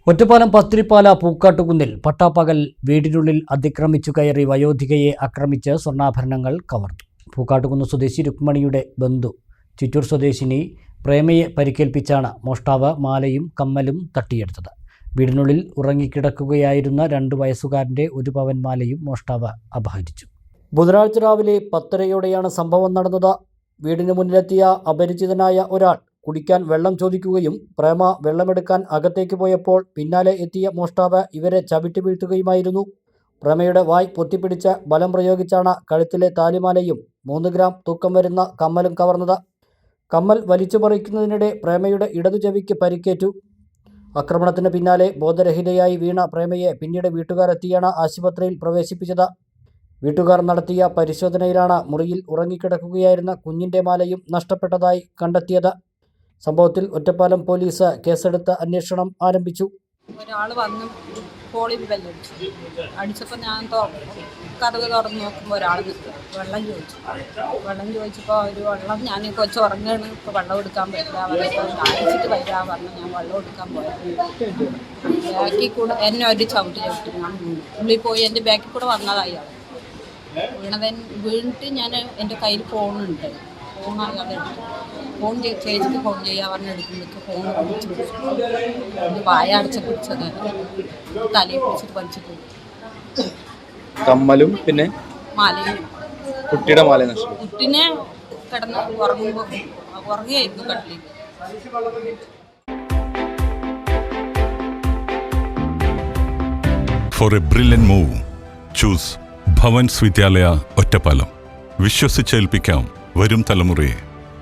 ഒറ്റപ്പാലം പത്തിരിപ്പാല പൂക്കാട്ടുകുന്നിൽ പട്ടാപ്പകൽ വീടിനുള്ളിൽ അതിക്രമിച്ചു കയറി വയോധികയെ ആക്രമിച്ച് സ്വർണ്ണാഭരണങ്ങൾ കവർന്നു. പൂക്കാട്ടുകുന്ന് സ്വദേശി രുക്മണിയുടെ ബന്ധു ചിറ്റൂർ സ്വദേശിനി പ്രേമയെ പരിക്കേൽപ്പിച്ചാണ് മോഷ്ടാവ് മാലയും കമ്മലും തട്ടിയെടുത്തത്. വീടിനുള്ളിൽ ഉറങ്ങിക്കിടക്കുകയായിരുന്ന 2 വയസ്സുകാരൻ്റെ 1 പവൻ മാലയും മോഷ്ടാവ് അപഹരിച്ചു. ബുധനാഴ്ച രാവിലെ 10:30യോടെയാണ് സംഭവം നടന്നത്. വീടിന് മുന്നിലെത്തിയ അപരിചിതനായ ഒരാൾ കുടിക്കാൻ വെള്ളം ചോദിക്കുകയും പ്രേമ വെള്ളമെടുക്കാൻ അകത്തേക്ക് പോയപ്പോൾ പിന്നാലെ എത്തിയ മോഷ്ടാവ് ഇവരെ ചവിട്ടി വീഴ്ത്തുകയുമായിരുന്നു. പ്രേമയുടെ വായ് പൊത്തിപ്പിടിച്ച് ബലം പ്രയോഗിച്ചാണ് കഴുത്തിലെ താലിമാലയും 3 ഗ്രാം തൂക്കം വരുന്ന കമ്മലും കവർന്നത്. കമ്മൽ വലിച്ചു പറിക്കുന്നതിനിടെ പ്രേമയുടെ ഇടതു ചെവിക്ക് പരിക്കേറ്റു. ആക്രമണത്തിന് പിന്നാലെ ബോധരഹിതയായി വീണ പ്രേമയെ പിന്നീട് വീട്ടുകാരെത്തിയാണ് ആശുപത്രിയിൽ പ്രവേശിപ്പിച്ചത്. വീട്ടുകാർ നടത്തിയ പരിശോധനയിലാണ് മുറിയിൽ ഉറങ്ങിക്കിടക്കുകയായിരുന്ന കുഞ്ഞിൻ്റെ മാലയും നഷ്ടപ്പെട്ടതായി കണ്ടെത്തിയത്. സംഭവത്തിൽ ഒറ്റപ്പാലം പോലീസ് കേസെടുത്ത് അന്വേഷണം ആരംഭിച്ചു. ഒരാൾ വന്ന് കോളിംഗ് ബെല്ലടിച്ചു. അടിച്ചപ്പോൾ ഞാൻ കതക് തുറന്ന് നോക്കുമ്പോൾ ഒരാൾ നിൽക്കുക. വെള്ളം ചോദിച്ചപ്പോൾ അവർ വെള്ളം ഞാൻ കൊച്ചു ഉറങ്ങുകയാണ്, ഇപ്പോൾ വെള്ളം എടുക്കാൻ പറ്റില്ല, അവരൊക്കെ അടിച്ചിട്ട് വരാൻ പറഞ്ഞു. ഞാൻ വെള്ളം എടുക്കാൻ പോയത് ബാക്കിൽ കൂടെ എന്നെ ഒരു ചവിട്ടി ഞാൻ ഉള്ളിൽ പോയി. എൻ്റെ ബാക്കിൽ കൂടെ വന്നതായി അയാൾ വീണിട്ട് ഞാൻ എൻ്റെ കയ്യിൽ ഫോണുണ്ട്. ഫോൺ ചേച്ചിക്ക് ഫോൺ ചെയ്യാൻ പറഞ്ഞ് എടുക്കുമ്പോഴേക്ക് ഫോൺ പിടിച്ച് പിടിച്ചു. വായ അടച്ച് പിടിച്ചത് തലയിൽ പിടിച്ചിട്ട് വലിച്ചിട്ട് കമ്മലും പിന്നെ മാലയും കുട്ടിയുടെ മാല കുട്ടിനെ കിടന്ന് ഉറങ്ങിയായിരുന്നു കട്ടിലേക്ക്. For a brilliant move, choose Bhavan's വിദ്യാലയ ഒറ്റപ്പാലം. വിശ്വസിച്ചേൽപ്പിക്കാം വരും തലമുറയെ.